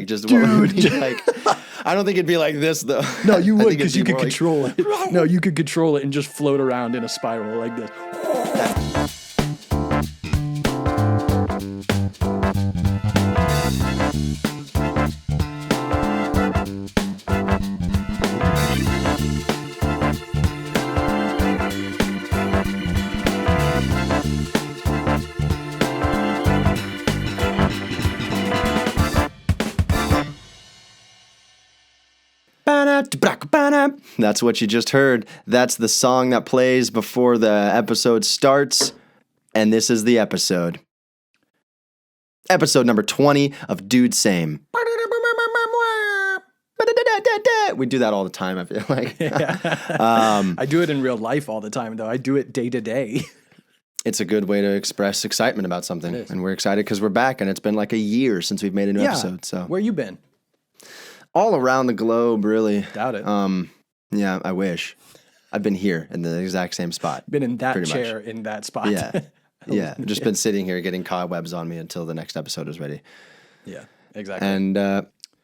just Dude. like, I don't think it'd be like this though. No, you I would think it'd because be you could more like- control it. No, you could control it and just float around in a spiral like this. That's what you just heard. That's the song that plays before the episode starts. And this is the episode. Episode number 20 of Dude Same. We do that all the time, I feel like. I do it in real life all the time, though. I do it day to day. It's a good way to express excitement about something. It is. And we're excited because we're back, and it's been like a year since we've made a new episode. So Where you been? all around the globe, really. Doubt it. Yeah, I wish. I've been here in the exact same spot. Been in that pretty much. chair in that spot. Yeah. Yeah. I've just been sitting here getting cobwebs on me until the next episode is ready. Yeah, exactly. And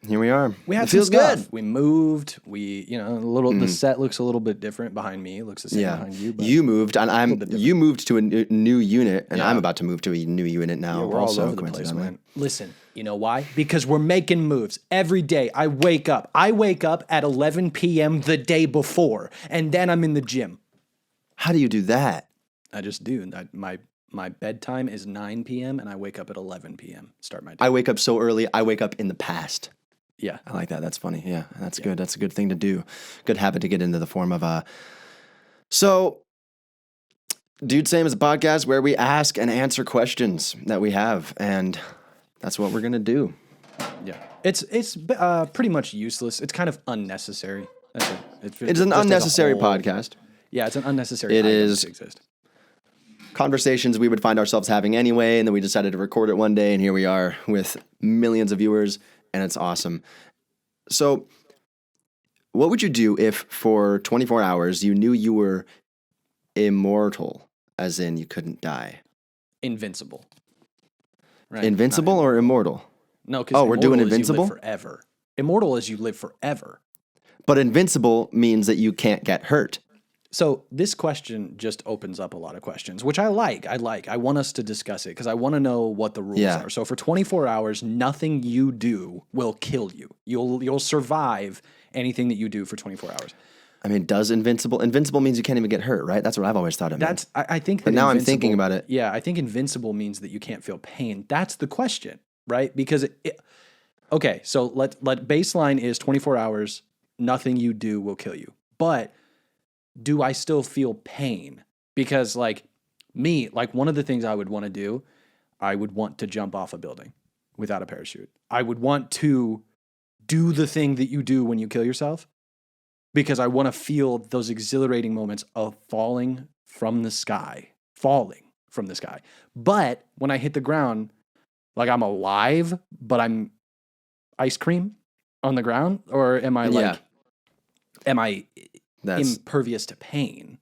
here we are. We had It feels some stuff. good. We moved. We, the set looks a little bit different behind me. It looks the same Yeah. behind you. But You moved, and you moved to a new unit, and Yeah. I'm about to move to a new unit now. we're also, all over the place, coincidentally. man. Listen, you know why? Because we're making moves every day. I wake up at 11 p.m. the day before, and then I'm in the gym. How do you do that? I just do. My bedtime is 9 p.m. and I wake up at 11 p.m. Start my day. I wake up so early. I wake up in the past. Yeah. I like that. That's funny. Yeah, that's good. That's a good thing to do. Good habit to get into the form of. So, Dude Same is a podcast where we ask and answer questions that we have, and that's what we're gonna do. Yeah. It's pretty much useless. It's kind of unnecessary. That's it. It's just an as a unnecessary whole- podcast. Yeah, it's an unnecessary It item is. to exist. Conversations we would find ourselves having anyway, and then we decided to record it one day, and here we are with millions of viewers, and it's awesome. So, what would you do if for 24 hours you knew you were immortal, as in you couldn't die? Invincible. Right? Invincible or immortal? No, because we're doing invincible? forever. Immortal is you live forever. But invincible means that you can't get hurt. So this question just opens up a lot of questions, which I like. I want us to discuss it because I want to know what the rules Yeah. are. So for 24 hours, nothing you do will kill you. You'll survive anything that you do for 24 hours. I mean, does invincible means you can't even get hurt, right? That's what I've always thought it meant. I think that But now I'm invincible- thinking about it. Yeah, I think invincible means that you can't feel pain. That's the question, right? Because okay, so let baseline is 24 hours, nothing you do will kill you. But do I still feel pain? Because like one of the things I would want to do, I would want to jump off a building without a parachute. I would want to do the thing that you do when you kill yourself because I want to feel those exhilarating moments of falling from the sky. But when I hit the ground, like I'm alive, but I'm ice cream on the ground? Or am I Yeah. That's impervious to pain?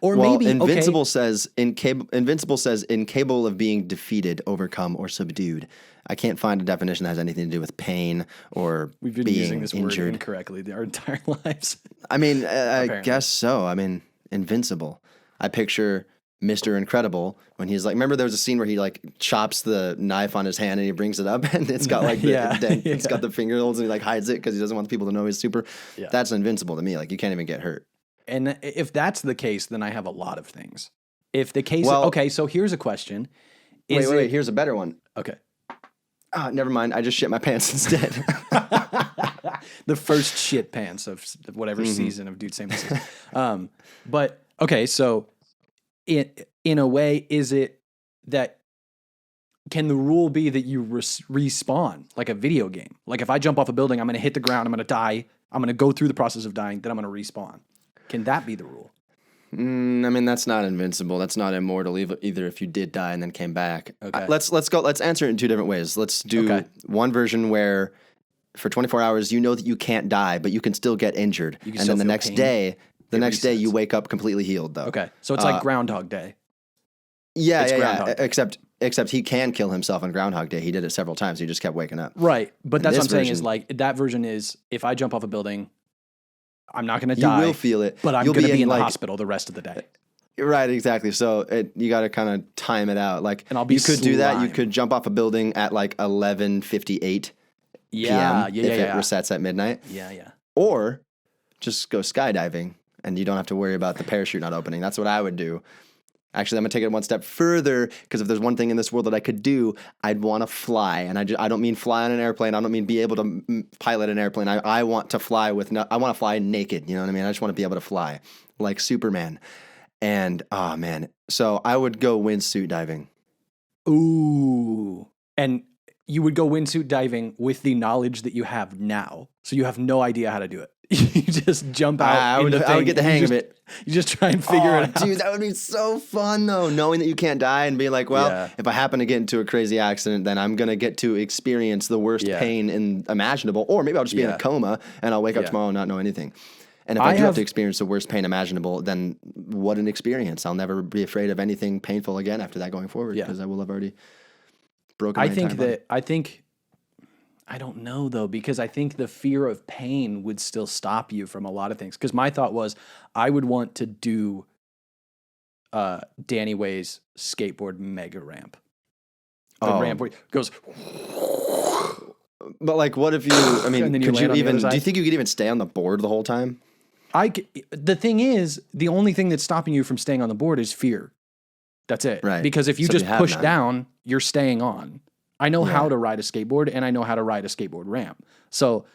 Or well, maybe Invincible says incapable of being defeated, overcome, or subdued. I can't find a definition that has anything to do with pain or we've been being using this injured. word incorrectly our entire lives. I mean, I Apparently. guess so. I mean, invincible. I picture Mr. Incredible when he's like, remember there was a scene where he like chops the knife on his hand and he brings it up and it's got like the Yeah. dent, it's got the finger holes and he like hides it because he doesn't want people to know he's super. Yeah. That's invincible to me. Like you can't even get hurt. And if that's the case, then I have a lot of things. If the case, Well- okay, so here's a question. Wait. Here's a better one. Okay. Ah, never mind. I just shit my pants instead. The first shit pants of whatever season of Dude Same this is. But okay, so in a way, is it that can the rule be that you respawn like a video game? Like if I jump off a building, I'm going to hit the ground, I'm going to die, I'm going to go through the process of dying, then I'm going to respawn. Can that be the rule? I mean, that's not invincible. That's not immortal either. If you did die and then came back, Okay. Let's go. Let's answer it in two different ways. Let's do Okay. one version where, for 24 hours, you know that you can't die, but you can still get injured, You can and still then the feel next pain. day, It you resets. wake up completely healed. Though. Okay, so it's like Groundhog Day. Yeah, It's yeah, Groundhog yeah. Day. Except except he can kill himself on Groundhog Day. He did it several times. He just kept waking up. Right. But In that's what this I'm saying is version- like that version is if I jump off a building, I'm not going to You die. will feel it. But I'm You'll going to be in, in the like- hospital the rest of the day. Right, exactly. So you got to kind of time it out. Like, And I'll be you could do that. You slime. could jump off a building at like 11:58 Yeah. p.m. Yeah. if Yeah. it resets at midnight, Yeah. or just go skydiving and you don't have to worry about the parachute not opening. That's what I would do. Actually, I'm gonna take it one step further because if there's one thing in this world that I could do, I'd want to fly. And I don't mean fly on an airplane. I don't mean be able to pilot an airplane. I want to fly I want to fly naked. You know what I mean? I just want to be able to fly like Superman. And oh man, so I would go wingsuit diving. Ooh. And you would go wingsuit diving with the knowledge that you have now. So you have no idea how to do it. You just jump out. I would get the hang of it. You just try and figure it out. Dude, that would be so fun though, knowing that you can't die and being like, well, Yeah. if I happen to get into a crazy accident, then I'm gonna get to experience the worst Yeah. pain imaginable, or maybe I'll just be in Yeah. a coma and I'll wake up Yeah. tomorrow and not know anything. And if I do have to experience the worst pain imaginable, then what an experience! I'll never be afraid of anything painful again after that going forward because I will have already broken. I my think entire body. I don't know though, because I think the fear of pain would still stop you from a lot of things. Because my thought was I would want to do Danny Way's skateboard mega ramp. The ramp where it goes. But like, what if you? I mean, And then you could land you on the even? other Do you side? think you could even stay on the board the whole time? The thing is, the only thing that's stopping you from staying on the board is fear. That's it. Right. Because if you So just you have push none. down, you're staying on. I know Yeah. how to ride a skateboard and I know how to ride a skateboard ramp. So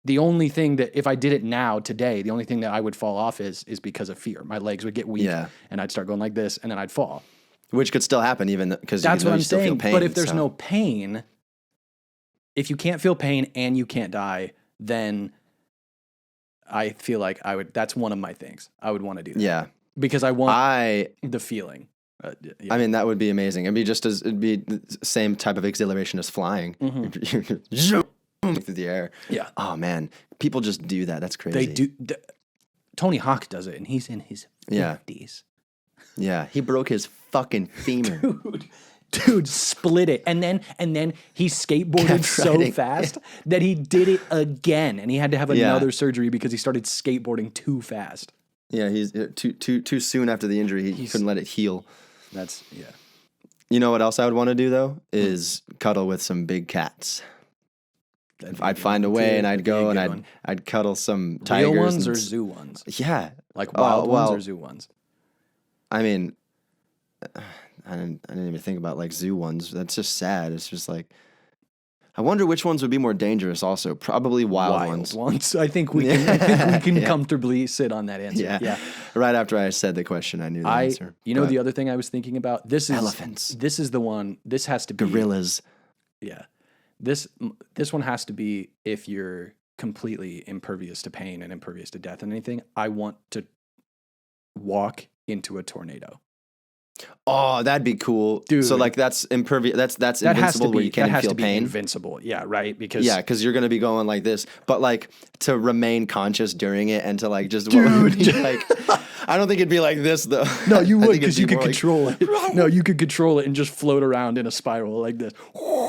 the only thing that if I did it now today, the only thing that I would fall off is because of fear. My legs would get weak Yeah. and I'd start going like this and then I'd fall. Which could still happen, even because That's what I'm still saying. feel pain. But if there's so- no pain, if you can't feel pain and you can't die, then I feel like that's one of my things. I would want to do that. yeah, Because I want the feeling. Yeah. I mean, that would be amazing. It'd be the same type of exhilaration as flying. Mm-hmm. You're through the air. Yeah. Oh man, people just do that. That's crazy. They do. Tony Hawk does it, and he's in his Yeah. 50s. Yeah, he broke his fucking femur. Dude, split it, and then he skateboarded Kept so riding. fast that he did it again, and he had to have Yeah. another surgery because he started skateboarding too fast. Yeah, he's too soon after the injury. He couldn't let it heal. That's yeah. You know what else I would want to do though is cuddle with some big cats. I'd find a way, and I'd go and I'd cuddle some tigers. Real ones and or zoo ones, Yeah, like wild well, ones or zoo ones. I mean, I didn't even think about like zoo ones. That's just sad. It's just like, I wonder which ones would be more dangerous. Also, probably wild ones. I think we can Yeah. comfortably sit on that answer. Yeah. Right after I said the question, I knew the answer. You know, But the other thing I was thinking about. This is Elephants. This is the one. This has to be gorillas. Yeah. This one has to be if you're completely impervious to pain and impervious to death and anything. I want to walk into a tornado. Oh, that'd be cool, Dude. So like that's impervious. That's That has to invincible be where you can't that has feel to be pain. invincible. Yeah, right. Because Yeah, because you're gonna be going like this, but like to remain conscious during it and to like just what would it be like. I don't think it'd be like this though. no, you I would think it'd because be you could more like- control it. No, you could control it and just float around in a spiral like this.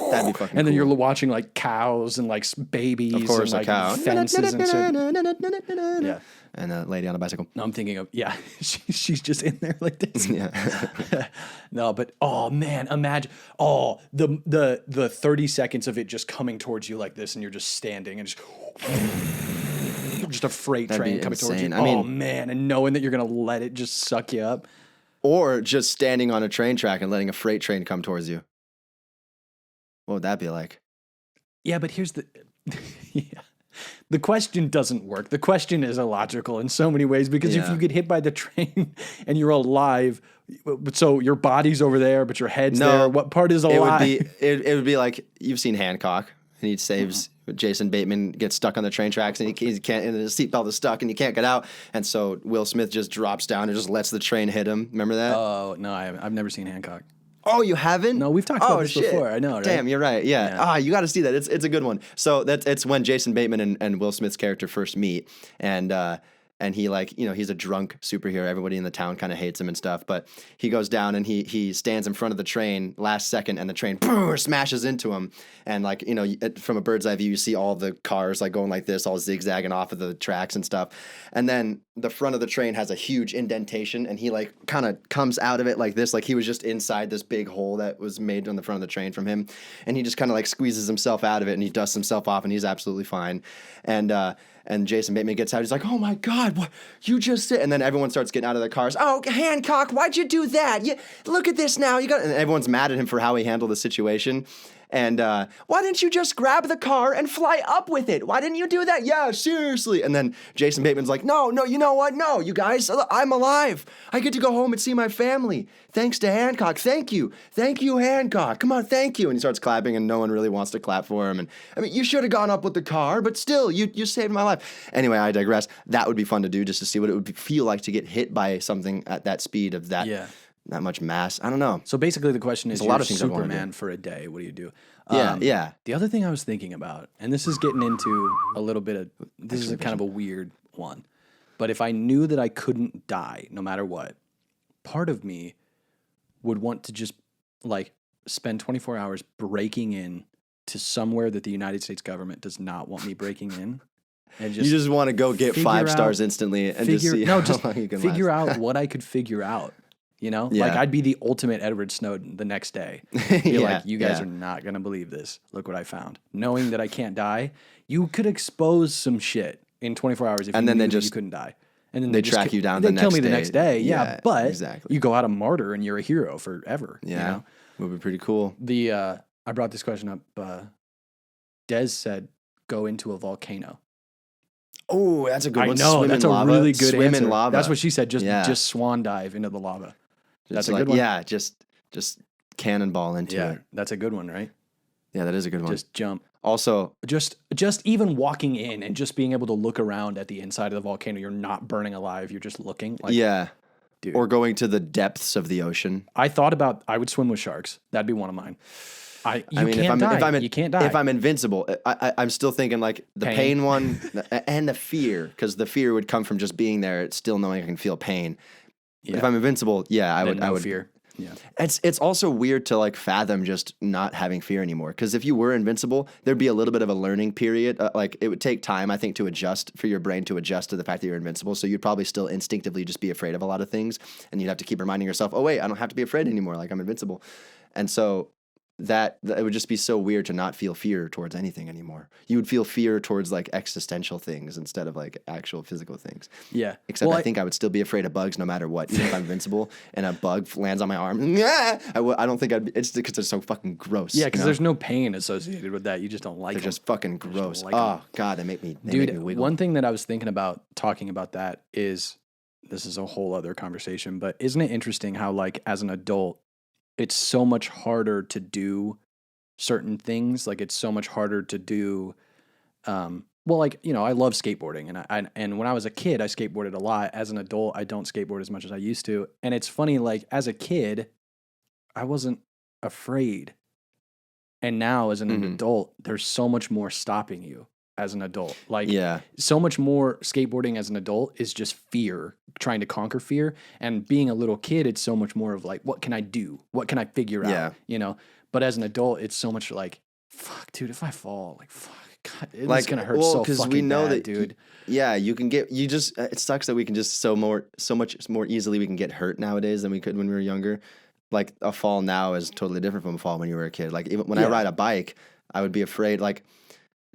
That'd be fucking. And then cool. you're watching like cows and like babies, Of course, and a cow. like fences and shit. Yeah. And a lady on a bicycle. No, I'm thinking of she's just in there like this. Yeah. No, but oh man, imagine the 30 seconds of it just coming towards you like this, and you're just standing and just a freight That'd be train coming towards you. insane. I mean- oh man, and knowing that you're gonna let it just suck you up. Or just standing on a train track and letting a freight train come towards you. What would that be like? Yeah, but here's the yeah. The question doesn't work. The question is illogical in so many ways because if Yeah. you get hit by the train and you're alive, so your body's over there, but your head's No, there. What part is alive? It would be like you've seen Hancock and he saves Jason Bateman gets stuck on the train tracks and he can't and his seatbelt is stuck and he can't get out and so Will Smith just drops down and just lets the train hit him. Remember that? Oh no, I've never seen Hancock. Oh, you haven't? No, we've talked about this shit. before. I know, right? Damn, you're right. Yeah. You got to see that. It's a good one. So it's when Jason Bateman and Will Smith's character first meet, and and he like, he's a drunk superhero. Everybody in the town kind of hates him and stuff, but he goes down and he stands in front of the train last second, and the train boom, smashes into him. And like, from a bird's eye view, you see all the cars like going like this, all zigzagging off of the tracks and stuff. And then the front of the train has a huge indentation, and he like kind of comes out of it like this, like he was just inside this big hole that was made on the front of the train from him. And he just kind of like squeezes himself out of it, and he dusts himself off, and he's absolutely fine. And Jason Bateman gets out. He's like, "Oh my God, what you just did!" And then everyone starts getting out of their cars. "Oh, Hancock, why'd you do that? Look at this now. You got." And everyone's mad at him for how he handled the situation. And why didn't you just grab the car and fly up with it? Why didn't you do that? Yeah, seriously. And then Jason Bateman's like, no, you know what? No, you guys, I'm alive. I get to go home and see my family. Thanks to Hancock. Thank you, Hancock. Come on, thank you. And he starts clapping, and no one really wants to clap for him. And I mean, you should have gone up with the car, but still, you saved my life. Anyway, I digress. That would be fun to do, just to see what it would feel like to get hit by something at that speed of that. Yeah. That much mass. I don't know. So basically the question is, a lot of things Superman for a day. What do you do? Yeah. The other thing I was thinking about, and this is getting into a little bit of, this is a kind of a weird one, but if I knew that I couldn't die no matter what, part of me would want to just like spend 24 hours breaking in to somewhere that the United States government does not want me breaking in. And You just want to go get 5 stars instantly and just see how long you can figure last. out what I could figure out. Yeah. Like I'd be the ultimate Edward Snowden the next day. Be like, you guys are not going to believe this. Look what I found. Knowing that I can't die, you could expose some shit in 24 hours if you knew that you couldn't die. And then they track you down the next day. They kill me the next day. Yeah, but exactly. you go out a martyr and you're a hero forever. Yeah, would be pretty cool. I brought this question up. Des said, go into a volcano. Oh, that's a good one. I know, Swim that's in a lava. really good Swim answer. in lava. That's what she said, just swan dive into the lava. That's a good one. Yeah, just cannonball into it. That's a good one, right? Yeah, that is a good one. Just jump. Also, just even walking in and just being able to look around at the inside of the volcano, you're not burning alive. You're just looking. Like, yeah. Dude. Or going to the depths of the ocean. I thought about I would swim with sharks. That'd be one of mine. You can't die. If I'm invincible, I'm still thinking like the pain one and the fear, because the fear would come from just being there. It's still knowing I can feel pain. Yeah. If I'm invincible, I would fear. Yeah. It's also weird to like fathom just not having fear anymore. Because if you were invincible, there'd be a little bit of a learning period. Like it would take time, I think, to adjust for your brain to adjust to the fact that you're invincible. So you'd probably still instinctively just be afraid of a lot of things, and you'd have to keep reminding yourself, oh wait, I don't have to be afraid anymore. Like I'm invincible, and so that it would just be so weird to not feel fear towards anything anymore. You would feel fear towards like existential things instead of like actual physical things. Yeah. Except I think I would still be afraid of bugs no matter what. Even if I'm invincible and a bug lands on my arm, I don't think I'd be, it's because they're so fucking gross. Yeah, because there's no pain associated with that. You just don't like them. They're just fucking gross. Like oh, God, they make me wiggle. One thing that I was thinking about talking about that is, this is a whole other conversation, but isn't it interesting how like as an adult, it's so much harder to do certain things. Like it's so much harder to do. I love skateboarding, and when I was a kid, I skateboarded a lot. As an adult, I don't skateboard as much as I used to. And it's funny, like as a kid, I wasn't afraid, and now as an adult, there's so much more stopping you as an adult. Like so much more skateboarding as an adult is just fear, trying to conquer fear. And being a little kid, it's so much more of like, what can I do? What can I figure out? But as an adult, it's so much like, fuck, dude, if I fall, like, fuck, God, it's going to hurt so fucking we know bad, dude. It sucks that we can just so much more easily we can get hurt nowadays than we could when we were younger. Like a fall now is totally different from a fall when you were a kid. Like even when I ride a bike, I would be afraid. Like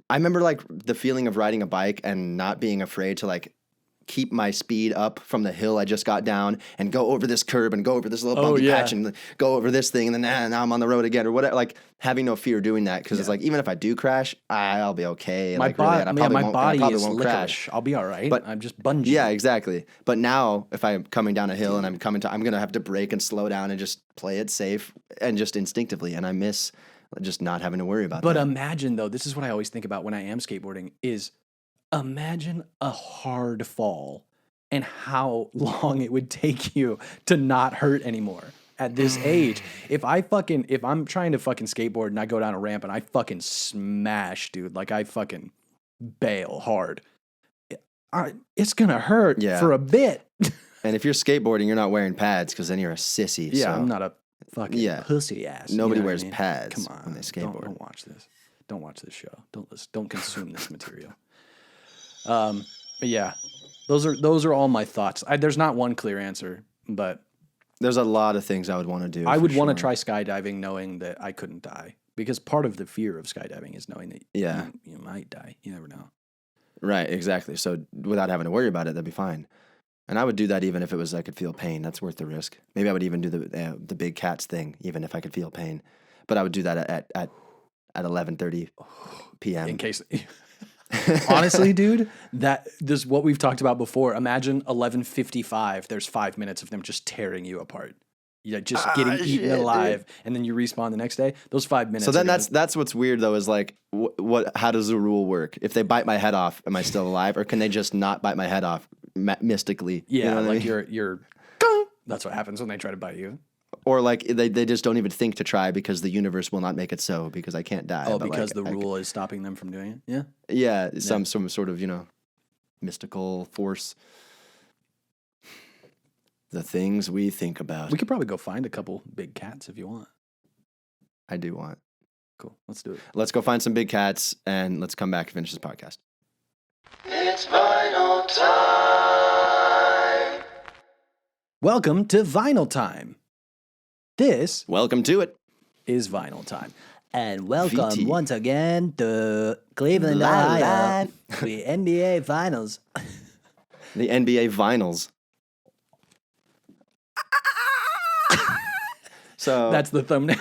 I remember like the feeling of riding a bike and not being afraid to like keep my speed up from the hill I just got down and go over this curb and go over this little bumpy patch and go over this thing and then now I'm on the road again or whatever. Like having no fear doing that because it's like even if I do crash, I'll be okay. My body is won't crash. I'll be all right. But I'm just bungee. Yeah, exactly. But now if I'm coming down a hill and I'm gonna have to brake and slow down and just play it safe and just instinctively. And I miss just not having to worry about that. But imagine though, this is what I always think about when I am skateboarding is imagine a hard fall and how long it would take you to not hurt anymore at this age. If I'm trying to fucking skateboard and I go down a ramp and I fucking smash, dude, like I fucking bail hard, it's gonna hurt Yeah. for a bit. And if you're skateboarding, you're not wearing pads because then you're a sissy. Yeah, so I'm not a fucking pussy ass. Nobody you know what wears I mean? pads Come on, when they skateboard. Don't watch this. Don't watch this show. Don't listen. Don't consume this material. But yeah, those are all my thoughts. There's not one clear answer, but There's a lot of things I would want to do. I would want to try skydiving knowing that I couldn't die, because part of the fear of skydiving is knowing that you might die. You never know. Right, exactly. So without having to worry about it, that'd be fine. And I would do that even if it was I could feel pain. That's worth the risk. Maybe I would even do the big cats thing, even if I could feel pain. But I would do that at 11:30 p.m. In case, honestly, dude, this is what we've talked about before. Imagine 11:55. There's 5 minutes of them just tearing you apart. Yeah, just getting eaten alive, dude. And then you respawn the next day. Those 5 minutes. So then that's what's weird though is like what how does the rule work? If they bite my head off, am I still alive, or can they just not bite my head off mystically? Yeah, you know like I mean? you're. That's what happens when they try to bite you. Or like they just don't even think to try because the universe will not make it so because I can't die. Oh, but because the rule is stopping them from doing it. Yeah. Yeah, some sort of mystical force. The things we think about. We could probably go find a couple big cats if you want. I do want. Cool. Let's do it. Let's go find some big cats and let's come back and finish this podcast. It's vinyl time. Welcome to Vinyl Time. Welcome to it. Is Vinyl Time. And welcome VT. once again to Cleveland, Live. Ohio, the NBA Finals. The NBA vinyls. So That's the thumbnail.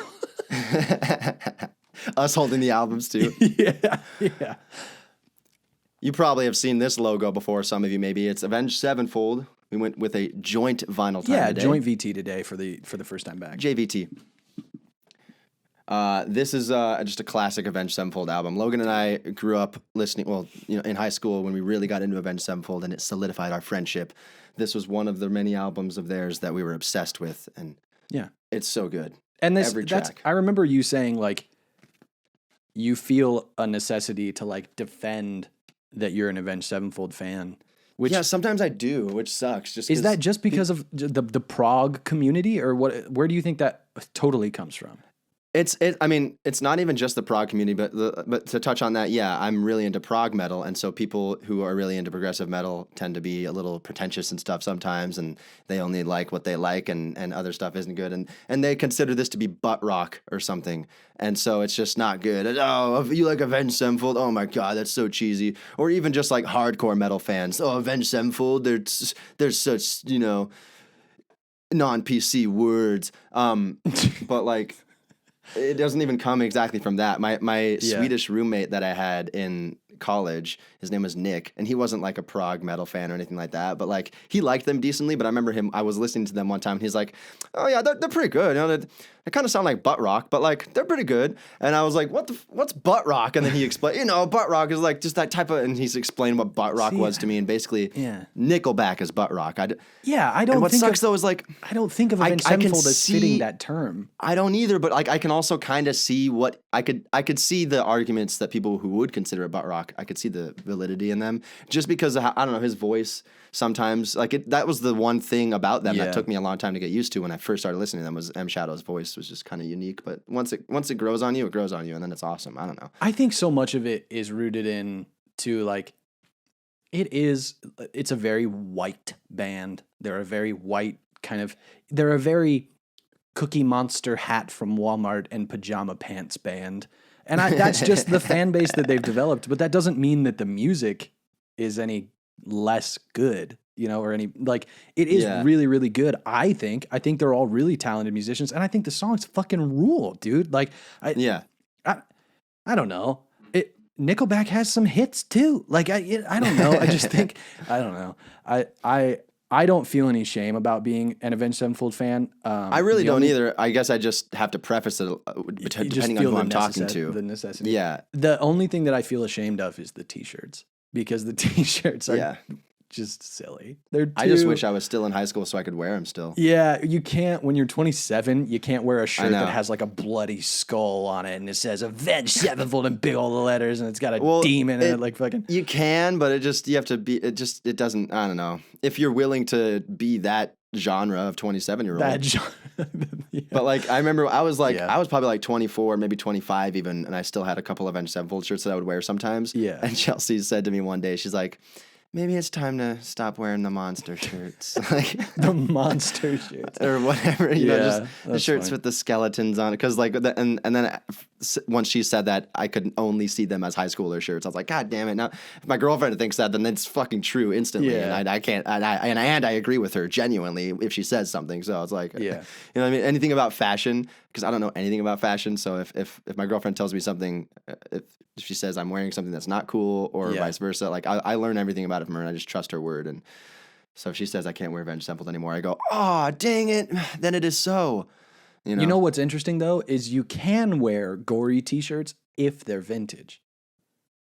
us holding the albums too. Yeah. You probably have seen this logo before. Some of you maybe. It's Avenged Sevenfold. We went with a joint vinyl time today. Joint VT today for the first time back. JVT. This is just a classic Avenged Sevenfold album. Logan and I grew up listening, in high school when we really got into Avenged Sevenfold, and it solidified our friendship. This was one of the many albums of theirs that we were obsessed with, and it's so good. And Every track. I remember you saying like you feel a necessity to like defend that you're an Avenged Sevenfold fan. Which, yeah, sometimes I do, which sucks. Is that just because of the prog community, or what? Where do you think that totally comes from? I mean, it's not even just the prog community, but to touch on that, yeah, I'm really into prog metal, and so people who are really into progressive metal tend to be a little pretentious and stuff sometimes, and they only like what they like, and other stuff isn't good, and they consider this to be butt rock or something, and so it's just not good. And, oh, if you like Avenged Sevenfold, oh my god, that's so cheesy. Or even just like hardcore metal fans, oh, Avenged Sevenfold, there's such non-PC words, but like. It doesn't even come exactly from that. My Swedish roommate that I had in college, his name was Nick, and he wasn't like a prog metal fan or anything like that, but like he liked them decently. But I remember I was listening to them one time, and he's like, "Oh yeah, they're pretty good. They kind of sound like butt rock, but like they're pretty good." And I was like, "What's butt rock?" And then he explained, butt rock is like just that type of, and he's explained what butt rock was to me, and basically, Nickelback is butt rock. I don't. And what sucks though is like I don't think of Avenged Sevenfold as fitting that term. I don't either, but like I can also kind of see what I could see the arguments that people who would consider it butt rock. I could see the validity in them just because of I don't know, his voice sometimes that was the one thing about them that took me a long time to get used to when I first started listening to them was M Shadow's voice was just kind of unique, but once it grows on you, it grows on you, and then it's awesome. I don't know. I think so much of it is rooted in like it's a very white band. They're a very white they're a very Cookie Monster hat from Walmart and pajama pants band. And that's just the fan base that they've developed. But that doesn't mean that the music is any less good, or any, like, it is really, really good. I think they're all really talented musicians. And I think the songs fucking rule, dude. Like, I don't know. Nickelback has some hits too. Like, I don't know. I just think, I don't know. I don't feel any shame about being an Avenged Sevenfold fan. I really don't either. I guess I just have to preface it depending on who I'm talking to. The necessity. Yeah. The only thing that I feel ashamed of is the T-shirts, because the T-shirts are just silly. They're too, I just wish I was still in high school so I could wear them still. Yeah, you can't, when you're 27, you can't wear a shirt know. that has like a bloody skull on it and it says Avenged Sevenfold in big old letters and it's got a Well, demon in it like fucking. You can, but you have to be, it doesn't, I don't know. If you're willing to be that genre of 27-year-old. Yeah. But like, I remember I was Yeah. I was probably like 24, maybe 25 even, and I still had a couple of Avenged Sevenfold shirts that I would wear sometimes. Yeah. And Chelsea said to me one day, she's like, maybe it's time to stop wearing the monster shirts. Like, The monster shirts. or whatever, you know, Yeah, just the that's shirts funny. with the skeletons on it. Because like, and then once she said that, I could only see them as high schooler shirts. I was like, God damn it! Now, if my girlfriend thinks that, then it's fucking true instantly. Yeah. And I can't. And I agree with her genuinely if she says something. So I was like, Yeah. you know what I mean? Anything about fashion, because I don't know anything about fashion. So if my girlfriend tells me something, if she says I'm wearing something that's not cool or Yeah. vice versa, like I learn everything about it from her, and I just trust her word. And so if she says I can't wear Avenged Sevenfold anymore, I go, oh, dang it, then it is so. You know, You know what's interesting though is you can wear gory t-shirts if they're vintage.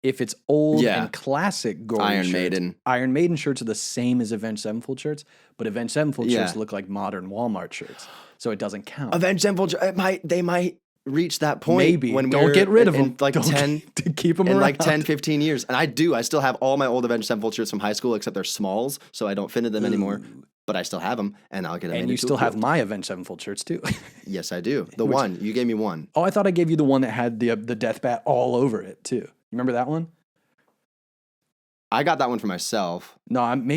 If it's old Yeah. and classic gory Iron shirts, Maiden. Iron Maiden shirts are the same as Avenged Sevenfold shirts, but Avenged Sevenfold Yeah. shirts look like modern Walmart shirts, so it doesn't count. Avenged Sevenfold, they might reach that point. Maybe. When Don't we're get rid of in them. like Don't 10 to keep them in around. like 10, 15 years. And I still have all my old Avenged Sevenfold shirts from high school, except they're smalls, so I don't fit in them anymore. But I still have them, and I'll get them. And made you into still a have quilt. my Avenged Sevenfold shirts too. Yes, I do. The one you gave me one. Oh, I thought I gave you the one that had the death bat all over it too. You remember that one? I got that one for myself. No, I had one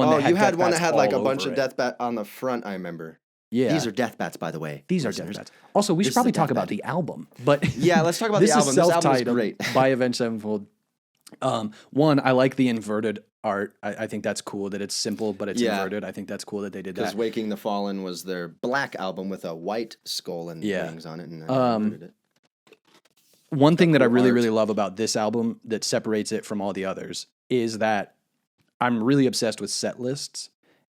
Oh, that had you had death one that bats had like a all bunch over of it. death bat on the front. I remember. Yeah. These are death bats, by the way. These are death listeners. bats. Also, we This should is probably a talk death about bat. the album. But Yeah, let's talk about this the album. Is This album is self-titled great. by Avenged Sevenfold. One, I like the inverted art. I think that's cool that it's simple, but it's Yeah. inverted. I think that's cool that they did Because that. Waking the Fallen was their black album with a white skull and Yeah. wings on it, and I inverted it. One thing that I cool really, art. really love about this album that separates it from all the others is that I'm really obsessed with set lists,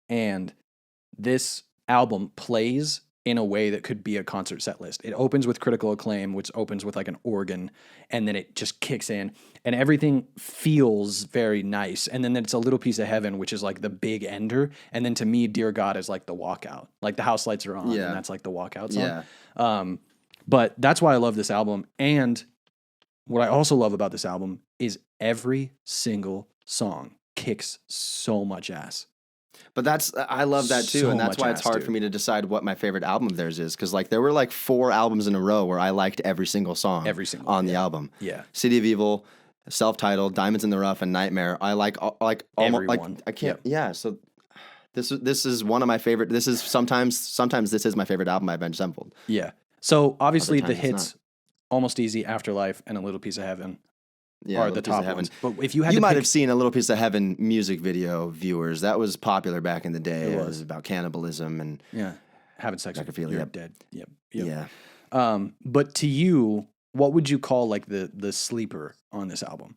and this album plays in a way that could be a concert set list. It opens with Critical Acclaim, which opens with like an organ, and then it just kicks in, and everything feels very nice. And then it's A Little Piece of Heaven, which is like the big ender. And then to me, Dear God is like the walkout. Like the house lights are on, Yeah. and that's like the walkout song. Yeah. But that's why I love this album. And what I also love about this album is every single song kicks so much ass. But I love that too, So and that's much why it's ass, hard dude. for me to decide what my favorite album of theirs is, because like there were like 4 albums in a row where I liked every single song, on the album. Yeah. City of Evil, self-titled, Diamonds in the Rough, and Nightmare. I like almost Everyone. like I can't. Yep. Yeah, so this is one of my favorite. This is sometimes this is my favorite album by Avenged Sevenfold. Yeah. So obviously the times it's hits, Almost Easy, Afterlife, and A Little Piece of Heaven Yeah, are Little the Piece of top Heaven. ones. But if you had You to might pick, have seen A Little Piece of Heaven music video, viewers. That was popular back in the day. It It was. about cannibalism and yeah, having sex with Necrophilia, you're yep. dead. Yep. yeah. But to you, what would you call like the sleeper on this album?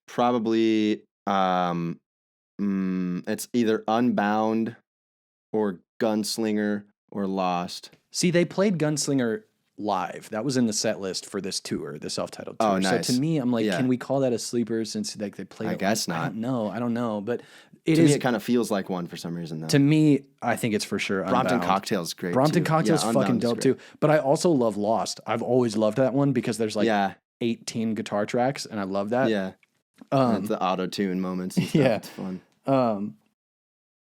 Probably it's either Unbound or Gunslinger or Lost. See, they played Gunslinger live. That was in the set list for this tour, the self-titled tour. Oh, nice. So to me, I'm like, Yeah. can we call that a sleeper since like they played? I guess I not. don't know, but it To is. me, it kind of feels like one for some reason, though. To me, I think it's for sure Brompton Unbound. Cocktail's great. Brompton too. Cocktail's Yeah, fucking Unbound is dope great. too. But I also love Lost. I've always loved that one because there's like Yeah, 18 guitar tracks, and I love that. yeah. And the auto tune moments. And stuff. yeah. It's fun.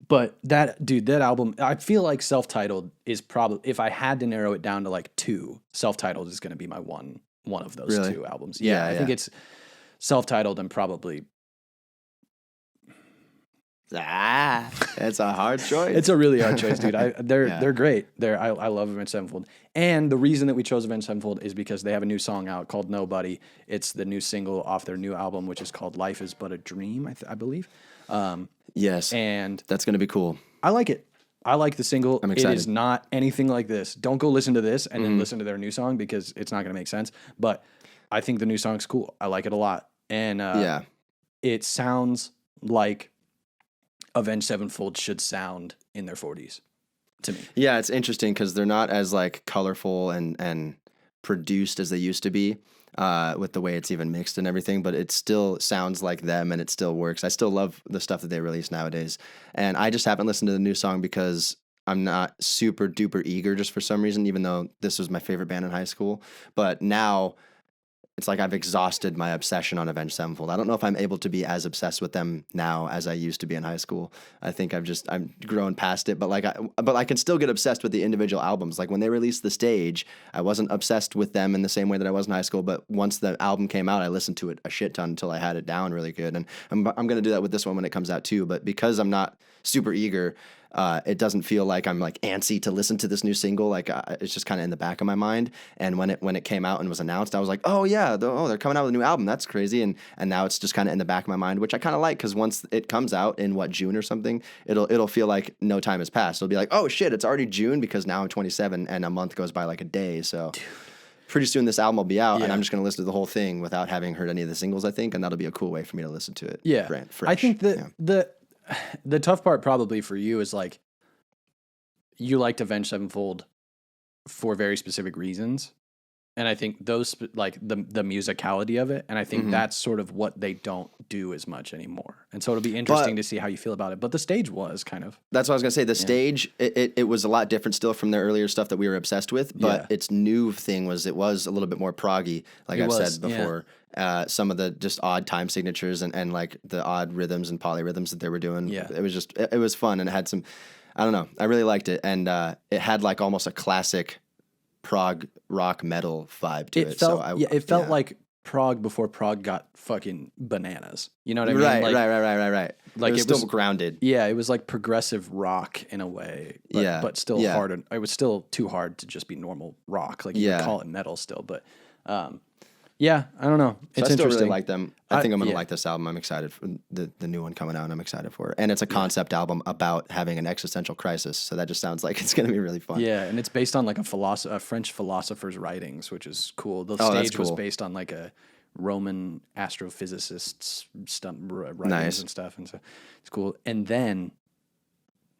But that album, I feel like self-titled is probably, if I had to narrow it down to like 2, self-titled is going to be my one of those Really? 2 albums. Yeah, I think it's self-titled and probably. It's a hard choice. It's a really hard choice, dude. They're Yeah. great. I love Avenged Sevenfold. And the reason that we chose Avenged Sevenfold is because they have a new song out called Nobody. It's the new single off their new album, which is called Life Is But a Dream, I believe. Yes, And that's going to be cool. I like it. I like the single. I'm It is excited. not anything like this. Don't go listen to this and then listen to their new song because it's not going to make sense. But I think the new song's cool. I like it a lot. And Yeah. it sounds like Avenged Sevenfold should sound in their 40s to me. Yeah, it's interesting because they're not as like colorful and produced as they used to be, with the way it's even mixed and everything, but it still sounds like them and it still works. I still love the stuff that they release nowadays. And I just haven't listened to the new song because I'm not super duper eager just for some reason, even though this was my favorite band in high school. But now it's like I've exhausted my obsession on Avenged Sevenfold. I don't know if I'm able to be as obsessed with them now as I used to be in high school. I think I'm grown past it, but I can still get obsessed with the individual albums. Like when they released The Stage, I wasn't obsessed with them in the same way that I was in high school, but once the album came out, I listened to it a shit ton until I had it down really good. And I'm going to do that with this one when it comes out too, but because I'm not super eager, it doesn't feel like I'm like antsy to listen to this new single. Like it's just kind of in the back of my mind. And when it came out and was announced, I was like, oh yeah, they're coming out with a new album. That's crazy. And now it's just kind of in the back of my mind, which I kind of like because once it comes out in June or something, it'll feel like no time has passed. It'll be like, oh shit, it's already June because now I'm 27 and a month goes by like a day. So pretty soon this album will be out and I'm just going to listen to the whole thing without having heard any of the singles, I think. And that'll be a cool way for me to listen to it. Yeah. Fresh. I think the tough part probably for you is like you liked Avenged Sevenfold for very specific reasons. And I think those like the musicality of it. And I think that's sort of what they don't do as much anymore. And so it'll be interesting to see how you feel about it. But the stage was kind of. That's what I was going to say. The stage, it was a lot different still from their earlier stuff that we were obsessed with. But its new thing was it was a little bit more proggy, like I've said before. Yeah. Some of the just odd time signatures and like the odd rhythms and polyrhythms that they were doing. Yeah. It was just, it was fun. And it had some, I don't know, I really liked it. And it had like almost a classic prog rock metal vibe to it. It felt like prog before prog got fucking bananas. You know what I mean? Right. Like it was still grounded. Yeah, it was like progressive rock in a way. But still hard. It was still too hard to just be normal rock. Like you could call it metal still. But yeah, I don't know. It's I still interesting. really like them. I think I'm going to like this album. I'm excited for the new one coming out. I'm excited for it. And it's a concept album about having an existential crisis. So that just sounds like it's going to be really fun. Yeah, and it's based on like a French philosopher's writings, which is cool. The stage was based on like a Roman astrophysicist's writings and stuff. And so it's cool. And then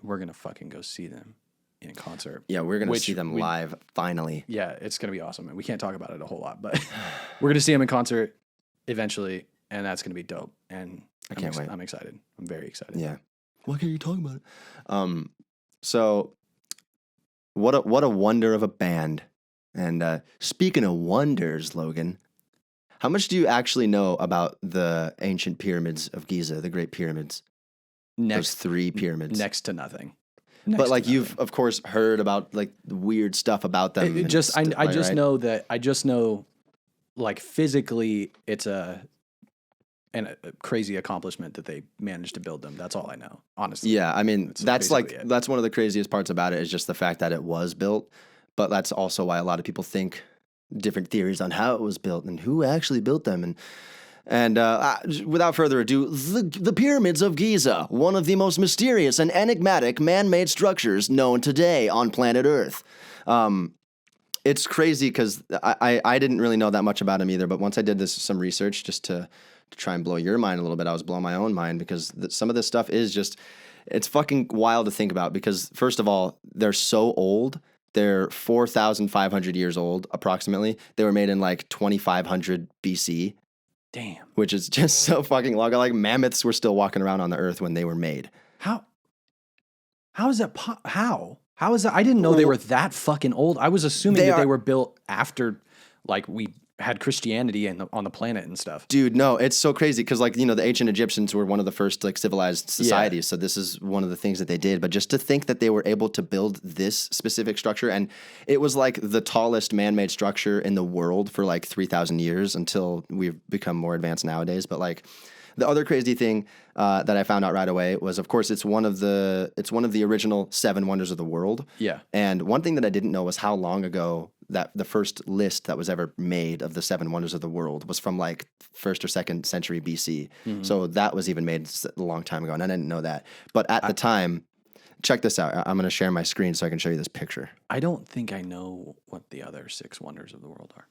we're going to fucking go see them in concert. Yeah, we're going to see them live, finally. Yeah, it's going to be awesome. And we can't talk about it a whole lot, but we're going to see them in concert eventually, and that's going to be dope. And I can't wait. I'm excited. I'm very excited. Yeah. Why can't you talk about it? So what a wonder of a band. And speaking of wonders, Logan, how much do you actually know about the ancient pyramids of Giza, the Great Pyramids? Those 3 pyramids. Next to nothing. But like you've of course heard about like the weird stuff about them. I just know like physically it's a crazy accomplishment that they managed to build them. That's all I know, honestly. Yeah, I mean that's one of the craziest parts about it is just the fact that it was built. But that's also why a lot of people think different theories on how it was built and who actually built them. And without further ado, the Pyramids of Giza, one of the most mysterious and enigmatic man-made structures known today on planet Earth. It's crazy because I didn't really know that much about them either, but once I did some research just to try and blow your mind a little bit, I was blowing my own mind because some of this stuff is just, it's fucking wild to think about because, first of all, they're so old. They're 4,500 years old, approximately. They were made in like 2,500 BC. Damn. Which is just so fucking long. Like mammoths were still walking around on the earth when they were made. How is that? How is that? I didn't know they were that fucking old. I was assuming they were built after like we had Christianity on the planet and stuff. Dude, no, it's so crazy because like, you know, the ancient Egyptians were one of the first like civilized societies. So this is one of the things that they did. But just to think that they were able to build this specific structure, and it was like the tallest man-made structure in the world for like 3,000 years until we've become more advanced nowadays. But like the other crazy thing that I found out right away was, of course, it's one of the original 7 wonders of the world. Yeah. And one thing that I didn't know was how long ago that the first list that was ever made of the 7 wonders of the world was from like 1st or 2nd century BC. Mm-hmm. So that was even made a long time ago, and I didn't know that. But at the time, check this out. I'm going to share my screen so I can show you this picture. I don't think I know what the other 6 wonders of the world are.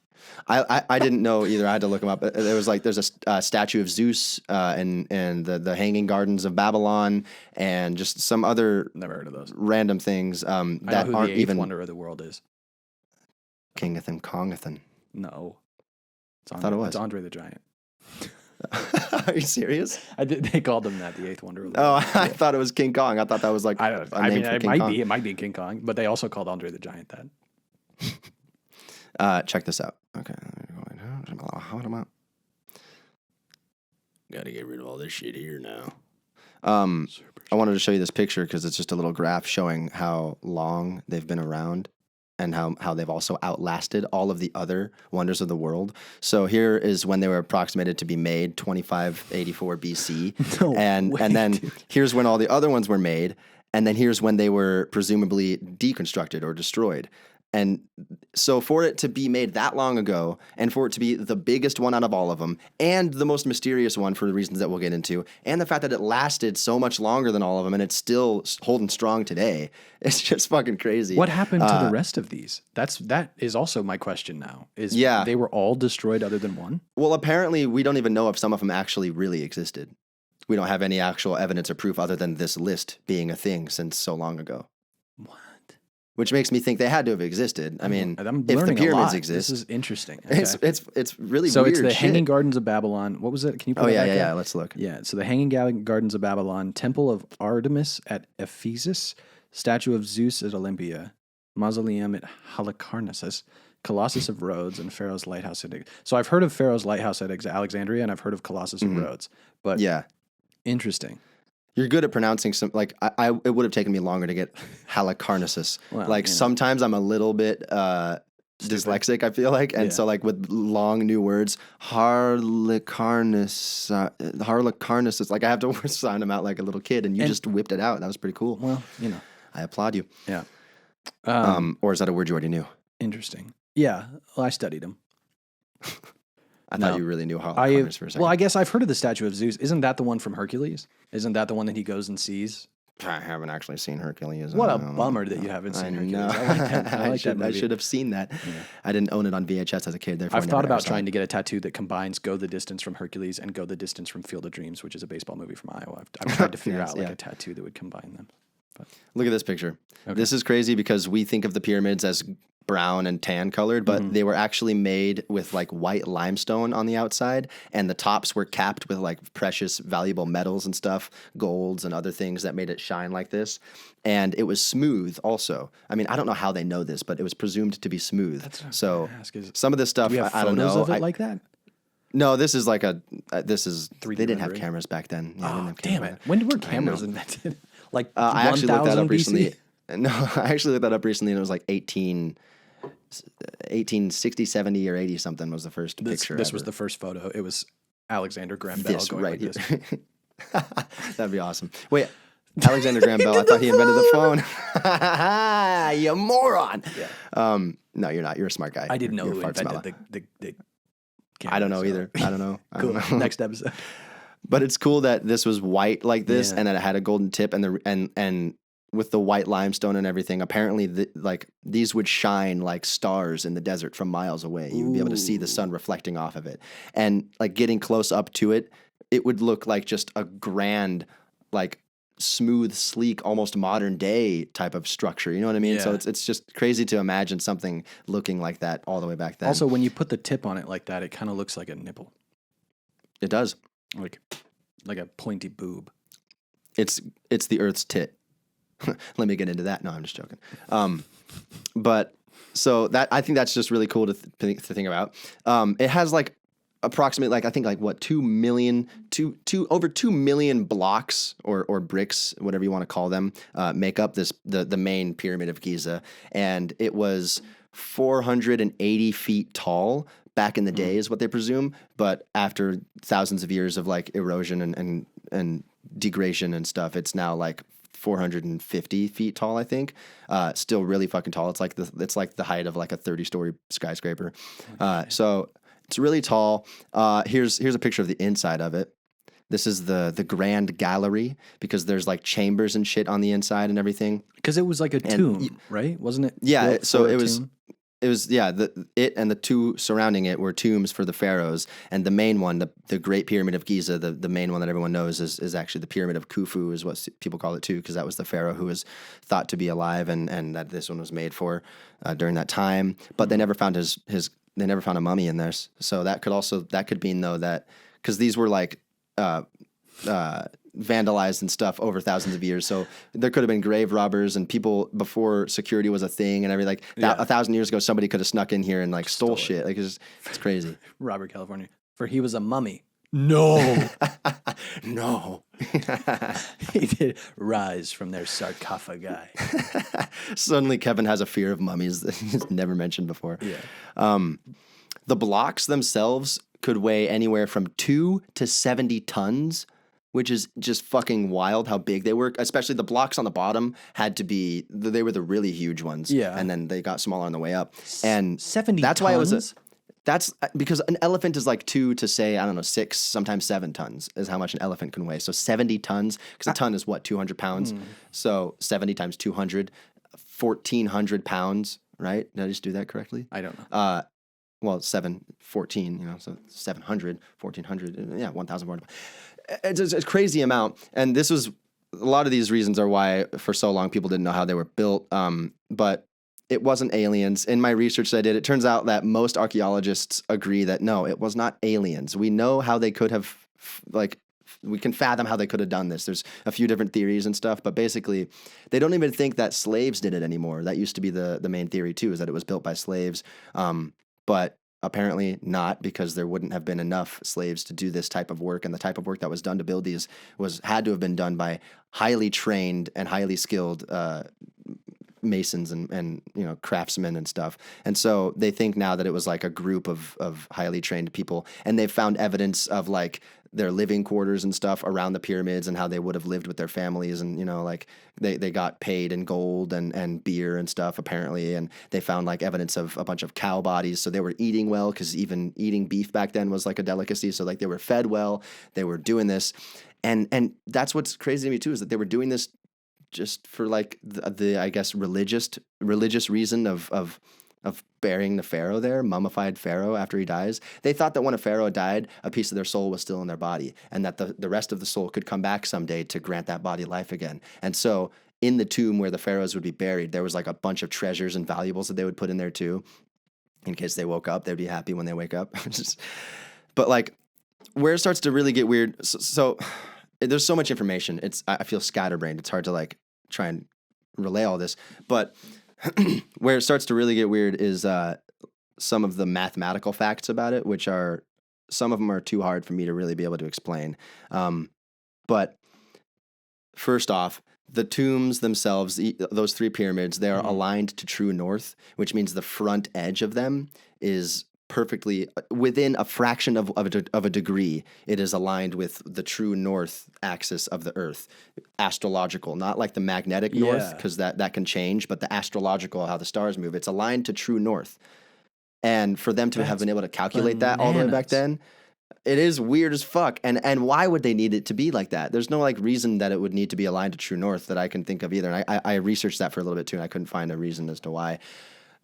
I didn't know either. I had to look them up. There was like there's a statue of Zeus and the Hanging Gardens of Babylon and just some other never heard of those random things that I know who aren't the 8th even wonder of the world is. Kingathan Kongathan. No. I thought it was. It's Andre the Giant. Are you serious? They called him that, the eighth wonder of the Oh, world. I thought it was King Kong. I thought that was like a name for it King might Kong. be. It might be King Kong, but they also called Andre the Giant that. Check this out. Okay. Got to get rid of all this shit here now. I wanted to show you this picture because it's just a little graph showing how long they've been around and how they've also outlasted all of the other wonders of the world. So here is when they were approximated to be made, 2584 BC. No and way, then dude. here's when all the other ones were made. And then here's when they were presumably deconstructed or destroyed. And so for it to be made that long ago and for it to be the biggest one out of all of them and the most mysterious one for the reasons that we'll get into and the fact that it lasted so much longer than all of them and it's still holding strong today, it's just fucking crazy. What happened to the rest of these? That is also my question now. They were all destroyed other than one? Well, apparently we don't even know if some of them actually really existed. We don't have any actual evidence or proof other than this list being a thing since so long ago. What? Which makes me think they had to have existed. I mean, I'm if the learning a pyramids lot. exist, This is interesting. Okay. it's really So weird. it's the shit. Hanging Gardens of Babylon. What was it? Can you put Oh it yeah, back yeah. up? Let's look. Yeah, so the Hanging Gardens of Babylon, Temple of Artemis at Ephesus, Statue of Zeus at Olympia, Mausoleum at Halicarnassus, Colossus of Rhodes, and Pharaoh's Lighthouse at... So I've heard of Pharaoh's Lighthouse at Alexandria, and I've heard of Colossus of Rhodes. But Yeah, interesting. you're good at pronouncing some. Like it would have taken me longer to get Halicarnassus. Well, like you know. sometimes I'm a little bit dyslexic. I feel like, and Yeah. so like with long new words, Harlecarnassus. Like I have to sound them out like a little kid, and you just whipped it out. That was pretty cool. Well, you know. I applaud you. Yeah. Or is that a word you already knew? Interesting. Yeah, well, I studied them. I No. thought you really knew Harlecarnassus for a second. Well, I guess I've heard of the statue of Zeus. Isn't that the one from Hercules? Isn't that the one that he goes and sees? I haven't actually seen Hercules. What I a don't know. bummer that you haven't seen I Hercules. know. I like that. I like that I movie. should have seen that. I didn't own it on VHS as a kid. Therefore, I've I thought never about saw trying it. to get a tattoo that combines Go the Distance from Hercules and Go the Distance from Field of Dreams, which is a baseball movie from Iowa. I've tried to figure Yes, out like yeah. a tattoo that would combine them. Look at this picture. This is crazy because we think of the pyramids as brown and tan colored, but they were actually made with like white limestone on the outside, and the tops were capped with like precious, valuable metals and stuff, golds and other things that made it shine like this. And it was smooth also. I mean, I don't know how they know this, but it was presumed to be smooth. So ask is, some of this stuff, Do we have I don't photos know. of it like that? No, this is like a. This is. 3D They didn't have rendering? cameras back then. Yeah, they didn't Oh, have damn cameras it. When were cameras invented? Like I actually looked that 1000 up recently. BC? No, I actually looked that up recently, and it was like 1860, 70, or 80 something was the first picture. This was ever. the first photo. It was Alexander Graham Bell This going right like here. this. That'd be awesome. Wait, Alexander Graham Bell. I thought he invented the phone. You moron. Yeah. No, you're not. You're a smart guy. I didn't know You're who a fart invented smeller. the I don't know camera, so- either. I don't know. I Cool. don't know. Next episode. But it's cool that this was white like this, Yeah. and that it had a golden tip, and with the white limestone and everything. Apparently, like these would shine like stars in the desert from miles away. You would be able to see the sun reflecting off of it, and like getting close up to it, it would look like just a grand, like smooth, sleek, almost modern day type of structure. You know what I mean? So Yeah. it's just crazy to imagine something looking like that all the way back then. Also, when you put the tip on it like that, it kind of looks like a nipple, it does. like a pointy boob. It's the Earth's tit. Let me get into that. No, I'm just joking. But so that I think that's just really cool to think about. It has like approximately like I think like what 2 million over 2 million blocks or bricks, whatever you want to call them, make up the main pyramid of Giza, and it was 480 feet tall. Back in the day is what they presume, but after thousands of years of like erosion and degradation and stuff, it's now like 450 feet tall, I think. Still really fucking tall. It's like the height of like a 30-story skyscraper. So it's really tall. Here's a picture of the inside of it. This is the grand gallery because there's like chambers and shit on the inside and everything. Because it was like a tomb, right? Wasn't it? Yeah, built so for a it was. tomb? It was it and the two surrounding it were tombs for the pharaohs, and the main one, the Great Pyramid of Giza, the main one that everyone knows is actually the Pyramid of Khufu, is what people call it too, because that was the pharaoh who was thought to be alive, and that this one was made for during that time. But they never found they never found a mummy in there, so that could mean though that because these were like vandalized and stuff over thousands of years. So there could have been grave robbers and people before security was a thing and everything. Like 1,000 years ago, somebody could have snuck in here and like stole shit. Like it's crazy. Robert California, for he was a mummy. No, no. He did rise from their sarcophagi. Suddenly, Kevin has a fear of mummies that he's never mentioned before. Yeah. The blocks themselves could weigh anywhere from 2 to 70 tons, which is just fucking wild how big they were. Especially the blocks on the bottom they were the really huge ones. Yeah. And then they got smaller on the way up. And 70 that's tons? why that's because an elephant is like 2 to say, I don't know, 6, sometimes 7 tons is how much an elephant can weigh. So 70 tons, because a ton is what, 200 pounds? So 70 times 200, 1,400 pounds, right? Did I just do that correctly? I don't know. Well, 14, so 700, 1,400, 1,400. It's a crazy amount. And this was, a lot of these reasons are why for so long people didn't know how they were built. But it wasn't aliens. In my research that I did, it turns out that most archaeologists agree that no, it was not aliens. We know how they could have, we can fathom how they could have done this. There's a few different theories and stuff, but basically they don't even think that slaves did it anymore. That used to be the main theory too, is that it was built by slaves. But apparently not, because there wouldn't have been enough slaves to do this type of work, and the type of work that was done to build these had to have been done by highly trained and highly skilled masons and craftsmen and stuff. And so they think now that it was like a group of highly trained people, and they've found evidence of like their living quarters and stuff around the pyramids and how they would have lived with their families, and like they got paid in gold and beer and stuff apparently, and they found like evidence of a bunch of cow bodies, so they were eating well, because even eating beef back then was like a delicacy, so like they were fed well, they were doing this, and that's what's crazy to me too, is that they were doing this just for like the I guess religious reason of burying the pharaoh there, mummified pharaoh after he dies. They thought that when a pharaoh died, a piece of their soul was still in their body, and that the rest of the soul could come back someday to grant that body life again. And so in the tomb where the pharaohs would be buried, there was like a bunch of treasures and valuables that they would put in there too, in case they woke up. They'd be happy when they wake up. But like where it starts to really get weird, so there's so much information. I feel scatterbrained. It's hard to like try and relay all this, but where it starts to really get weird is some of the mathematical facts about it, which are, some of them are too hard for me to really be able to explain. But first off, the tombs themselves, those 3 pyramids, they are aligned to true north, which means the front edge of them is perfectly within a fraction of a degree. It is aligned with the true north axis of the earth, astrological, not like the magnetic north, because that can change, but the astrological, how the stars move, it's aligned to true north. And for them to have been able to calculate that all the way back then, it is weird as fuck. And why would they need it to be like that? There's no like reason that it would need to be aligned to true north that I can think of either. And I researched that for a little bit too, and I couldn't find a reason as to why.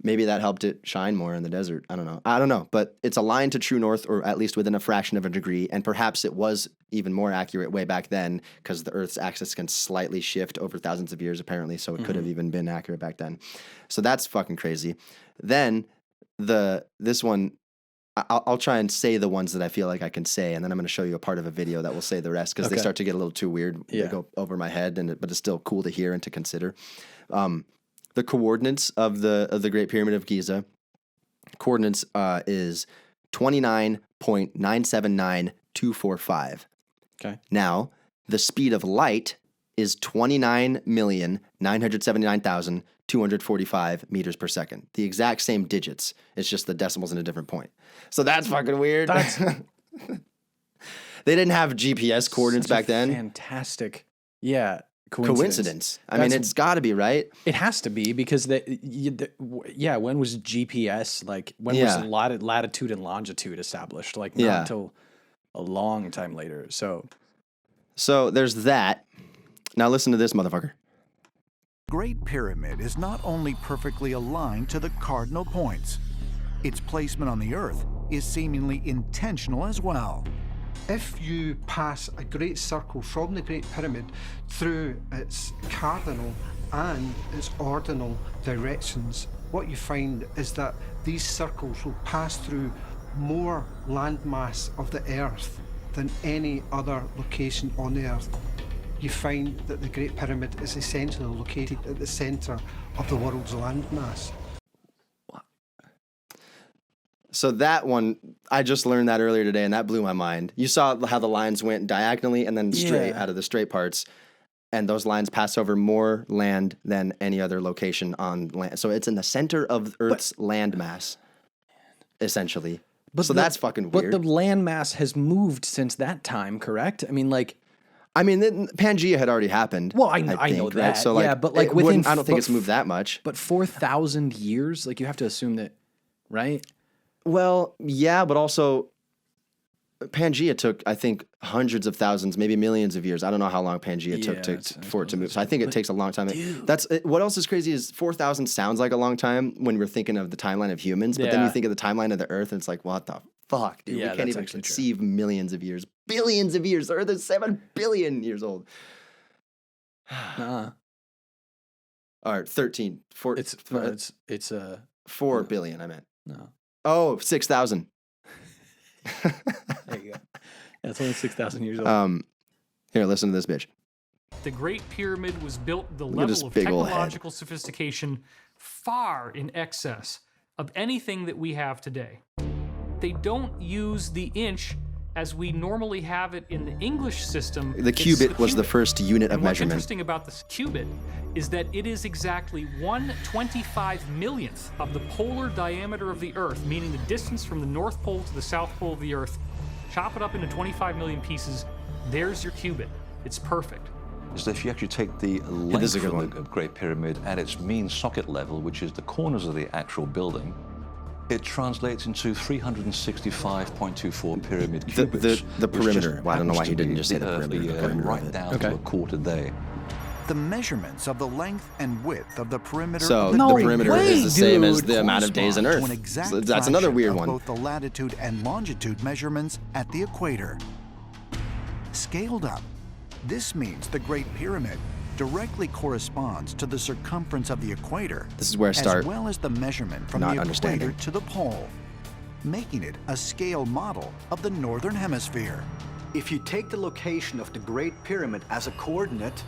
Maybe that helped it shine more in the desert. I don't know. But it's aligned to true north, or at least within a fraction of a degree. And perhaps it was even more accurate way back then, because the Earth's axis can slightly shift over thousands of years, apparently. So it could have even been accurate back then. So that's fucking crazy. Then this one, I'll try and say the ones that I feel like I can say, and then I'm going to show you a part of a video that will say the rest, because they start to get a little too weird. They go over my head, but it's still cool to hear and to consider. The coordinates of the Great Pyramid of Giza, coordinates is 29.979245. Okay. Now, the speed of light is 29,979,245 meters per second. The exact same digits. It's just the decimals in a different point. So that's fucking weird. They didn't have GPS coordinates back then. Fantastic. Yeah. Coincidence. I mean, it's got to be, right? It has to be, because when was GPS, like when was latitude and longitude established? Like not until a long time later. So there's that. Now listen to this, motherfucker. Great Pyramid is not only perfectly aligned to the cardinal points, its placement on the Earth is seemingly intentional as well. If you pass a great circle from the Great Pyramid through its cardinal and its ordinal directions, what you find is that these circles will pass through more landmass of the Earth than any other location on the Earth. You find that the Great Pyramid is essentially located at the centre of the world's landmass. So that one, I just learned that earlier today, and that blew my mind. You saw how the lines went diagonally and then straight out of the straight parts, and those lines pass over more land than any other location on land. So it's in the center of Earth's landmass, essentially. But so that's fucking weird. But the landmass has moved since that time, correct? I mean, Pangea had already happened. Well, I think, know right? that. So yeah, but like within, I don't think it's moved that much. But 4,000 years, like you have to assume that, right? Well, yeah, but also Pangea took, I think, hundreds of thousands, maybe millions of years. I don't know how long Pangea took for it to move. So I think it takes a long time. What else is crazy is 4,000 sounds like a long time when we're thinking of the timeline of humans, but then you think of the timeline of the Earth, and it's like, what the fuck, dude? Yeah, we can't even conceive millions of years, billions of years. The Earth is 7 billion years old. All right, 13. It's 4 billion. I meant. No. Oh, 6,000. There you go. That's only 6,000 years old. Here, listen to this bitch. The Great Pyramid was built with a Look at this level of big ol' head. technological sophistication far in excess of anything that we have today. They don't use the inch as we normally have it in the English system. The cubit was the first unit of and what's measurement. interesting about this cubit is that it is exactly 1/25 millionth of the polar diameter of the Earth, meaning the distance from the North Pole to the South Pole of the Earth. Chop it up into 25 million pieces. There's your cubit. It's perfect. Is that if you actually take the length of the Great Pyramid at its mean socket level, which is the corners of the actual building, it translates into 365.24 pyramid cubits. The perimeter. Well, I don't know why he didn't just say the perimeter. Right down to a quarter day. The measurements of the length and width of the perimeter So of the the perimeter is the same as the amount of days on correspond Earth. to an exact So that's another fraction weird of one. both the latitude and longitude measurements at the equator. Scaled up, this means the Great Pyramid directly corresponds to the circumference of the equator. This is where I start as well as the measurement from not the understanding. equator to the pole, making it a scale model of the Northern Hemisphere. If you take the location of the Great Pyramid as a coordinate,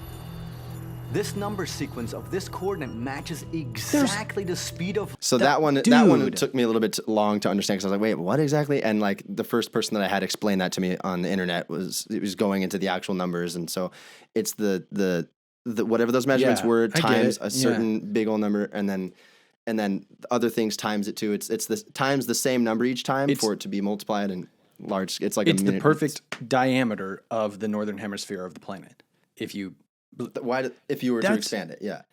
this number sequence of this coordinate matches exactly the speed of... So that one took me a little bit long to understand because I was like, wait, what exactly? And like the first person that I had explain that to me on the internet was going into the actual numbers, and so it's the whatever those measurements were times a certain big old number, and then other things times it too. It's the times the same number each time for it to be multiplied and large. It's like it's the perfect diameter of the northern hemisphere of the planet. If you if you were to expand it, yeah.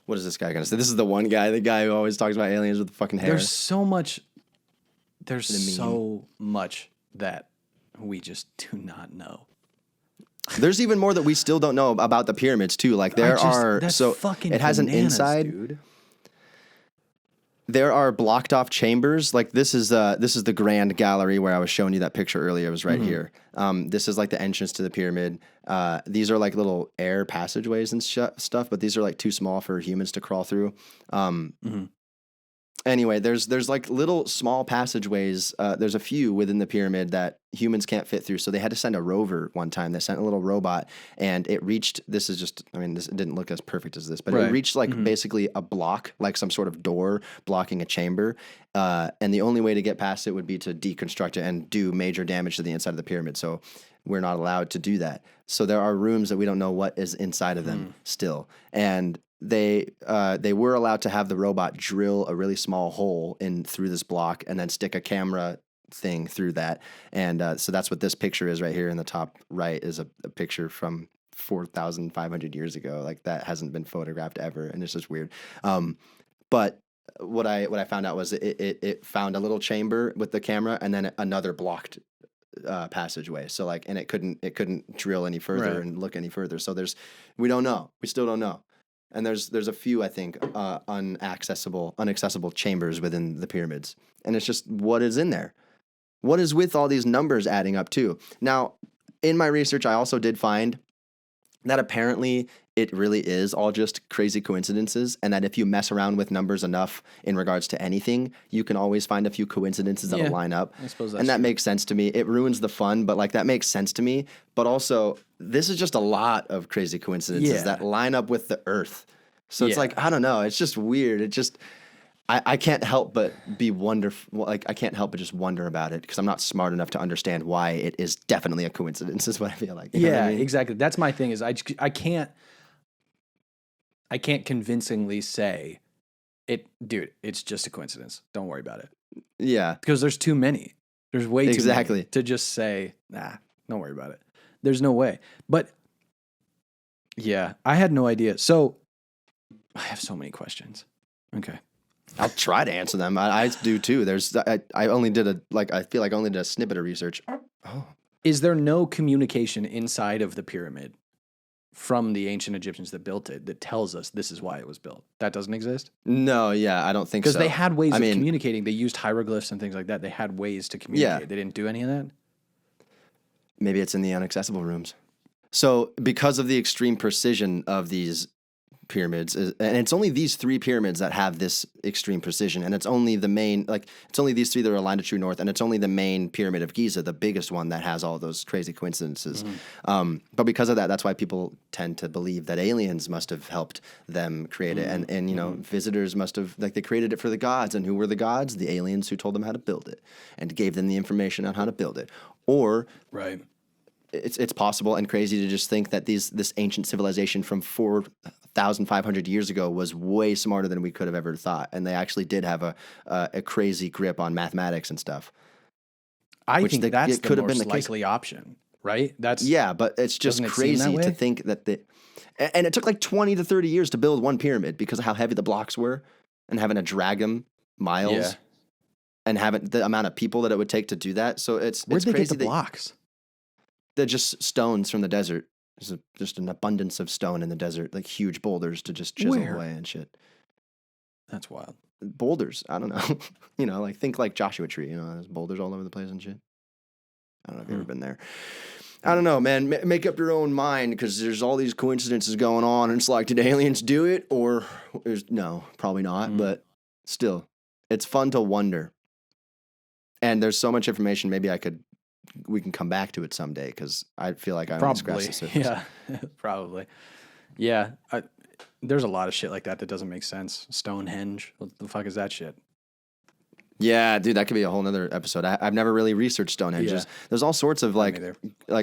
What is this guy gonna say? This is the one guy, the guy who always talks about aliens with the fucking hair. There's so much that we just do not know. There's even more that we still don't know about the pyramids too. Like it has an inside. Dude. There are blocked off chambers. Like this is the grand gallery where I was showing you that picture earlier. It was right here. This is like the entrance to the pyramid. These are like little air passageways and stuff, but these are like too small for humans to crawl through. Anyway, there's like little small passageways. There's a few within the pyramid that humans can't fit through. So they had to send a rover one time. They sent a little robot, and it reached. This didn't look as perfect as this, but it reached like basically a block, like some sort of door blocking a chamber. And the only way to get past it would be to deconstruct it and do major damage to the inside of the pyramid. So we're not allowed to do that. So there are rooms that we don't know what is inside of them still, and they were allowed to have the robot drill a really small hole in through this block and then stick a camera thing through that. And so that's what this picture is right here in the top right is a picture from 4,500 years ago. Like that hasn't been photographed ever, and it's just weird. But what I found out was it found a little chamber with the camera and then another blocked passageway. So like, and it couldn't drill any further Right. and look any further. So we don't know. We still don't know. And there's a few, I think, unaccessible chambers within the pyramids. And it's just what is in there. What is with all these numbers adding up too? Now, in my research, I also did find that apparently it really is all just crazy coincidences, and that if you mess around with numbers enough in regards to anything, you can always find a few coincidences that'll line up. I suppose that's and that true. makes sense to me. It ruins the fun, but like that makes sense to me. But also, this is just a lot of crazy coincidences that line up with the Earth. So it's like, I don't know. It's just weird. It just, I can't help but be wonderful. Like I can't help but just wonder about it because I'm not smart enough to understand why it is definitely a coincidence. Is what I feel like. You know what I mean? Exactly. That's my thing. Is I can't convincingly say it, dude. It's just a coincidence. Don't worry about it. Yeah, Because there's too many. There's way too Exactly. many to just say, nah, don't worry about it. There's no way. But yeah, I had no idea. So I have so many questions. Okay. I'll try to answer them. I do too. I only did I feel like I only did a snippet of research. Oh. Is there no communication inside of the pyramid from the ancient Egyptians that built it that tells us this is why it was built? That doesn't exist? No, yeah, I don't think so. Because they had ways of communicating. They used hieroglyphs and things like that. They had ways to communicate. Yeah. They didn't do any of that? Maybe it's in the inaccessible rooms. So because of the extreme precision of these pyramids, and it's only these 3 pyramids that have this extreme precision, and it's only the main, like it's only these 3 that are aligned to true north, and it's only the main pyramid of Giza, the biggest one, that has all those crazy coincidences. But because of that, that's why people tend to believe that aliens must have helped them create it, and you know, visitors must have, like, they created it for the gods, and who were the gods? The aliens who told them how to build it and gave them the information on how to build it. Or Right. it's possible and crazy to just think that this ancient civilization from 4,500 years ago was way smarter than we could have ever thought, and they actually did have a crazy grip on mathematics and stuff. I think that's could the have been most the case. likely option, right? That's Yeah, but it's just Doesn't it seem that crazy to way? think that and it took like 20 to 30 years to build one pyramid because of how heavy the blocks were, and having to drag them miles, Yeah. and having the amount of people that it would take to do that. So it's Where'd they crazy get the that blocks? they're just stones from the desert. There's just an abundance of stone in the desert, like huge boulders to just chisel Where? away and shit. That's wild. Boulders, I don't know. You know, like think like Joshua Tree. You know, there's boulders all over the place and shit. I don't know if you've ever been there. I don't know, man. Make up your own mind because there's all these coincidences going on, and it's like, did aliens do it, or no, probably not. But still, it's fun to wonder. And there's so much information. Maybe we can come back to it someday because I feel like I only scratched the surface. Yeah, probably. Yeah, there's a lot of shit like that doesn't make sense. Stonehenge, what the fuck is that shit? Yeah, dude, that could be a whole nother episode. I've never really researched Stonehenge. Yeah. There's all sorts of like neither.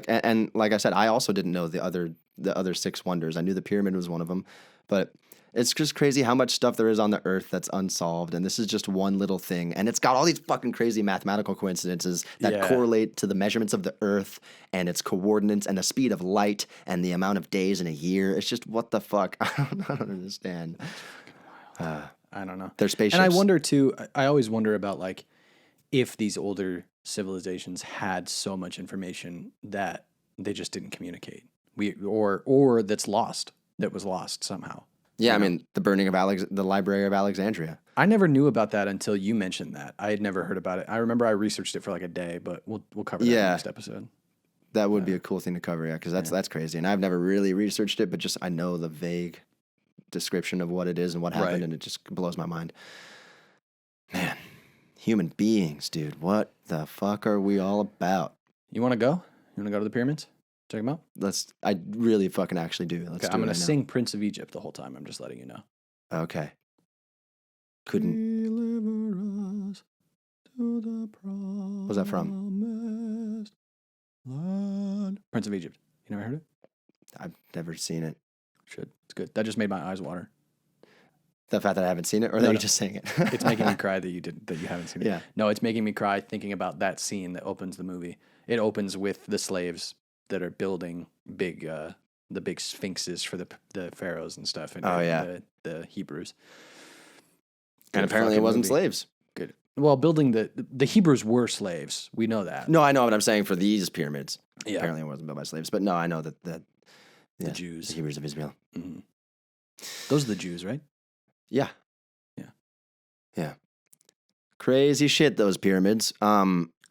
and like I said, I also didn't know the other 6 wonders. I knew the pyramid was one of them, but it's just crazy how much stuff there is on the earth that's unsolved, and this is just one little thing, and it's got all these fucking crazy mathematical coincidences that correlate to the measurements of the earth and its coordinates and the speed of light and the amount of days in a year. It's just what the fuck? I don't understand. I don't know. They're spaceships. And I wonder too, I always wonder about like if these older civilizations had so much information that they just didn't communicate. Or that was lost somehow. Yeah, I mean, the burning of the Library of Alexandria. I never knew about that until you mentioned that. I had never heard about it. I remember I researched it for like a day, but we'll cover that in the next episode. That would be a cool thing to cover, yeah, because that's crazy. And I've never really researched it, but just I know the vague description of what it is and what happened, and it just blows my mind. Man, human beings, dude, what the fuck are we all about? You want to go? You want to go to the pyramids? Check them out? I really fucking actually do. Let's do I'm it going to right sing Prince of Egypt the whole time. I'm just letting you know. now. Okay. Couldn't. Deliver us to the promised What's that from? land. Prince of Egypt. You never heard it? I've never seen it. Should. It's good. That just made my eyes water. The fact that I haven't seen it, or that No, you no. just saying it. It's making me cry that you haven't seen it. Yeah. No, it's making me cry thinking about that scene that opens the movie. It opens with the slaves that are building the big sphinxes for the pharaohs and stuff. And Oh, yeah. the Hebrews. And Good apparently it fucking wasn't movie. slaves. Good. Well, building the Hebrews were slaves. We know that. No, I know what I'm saying for these pyramids. Yeah. Apparently it wasn't built by slaves, but no, I know that The Jews. the Hebrews of Israel. Mhm. Those are the Jews, right? Yeah. Yeah. Yeah. Crazy shit, those pyramids.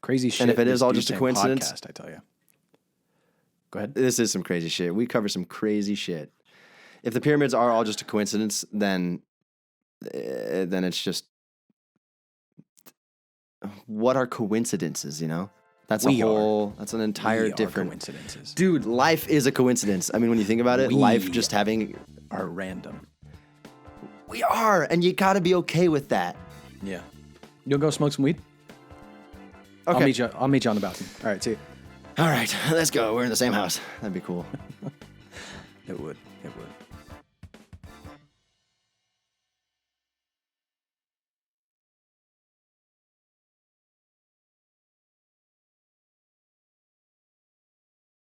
Crazy shit. And if it is this all dude just a saying coincidence- podcast, I tell you. Go ahead. This is some crazy shit. We cover some crazy shit. If the pyramids are all just a coincidence, then it's just what are coincidences, you know? That's that's an entire We are different coincidences. Dude, life is a coincidence. I mean, when you think about it, We life just having are random. we are, and you got to be okay with that. Yeah. You'll go smoke some weed? Okay. I'll meet you on the balcony. All right, see you. All right, let's go. We're in the same house. That'd be cool. It would.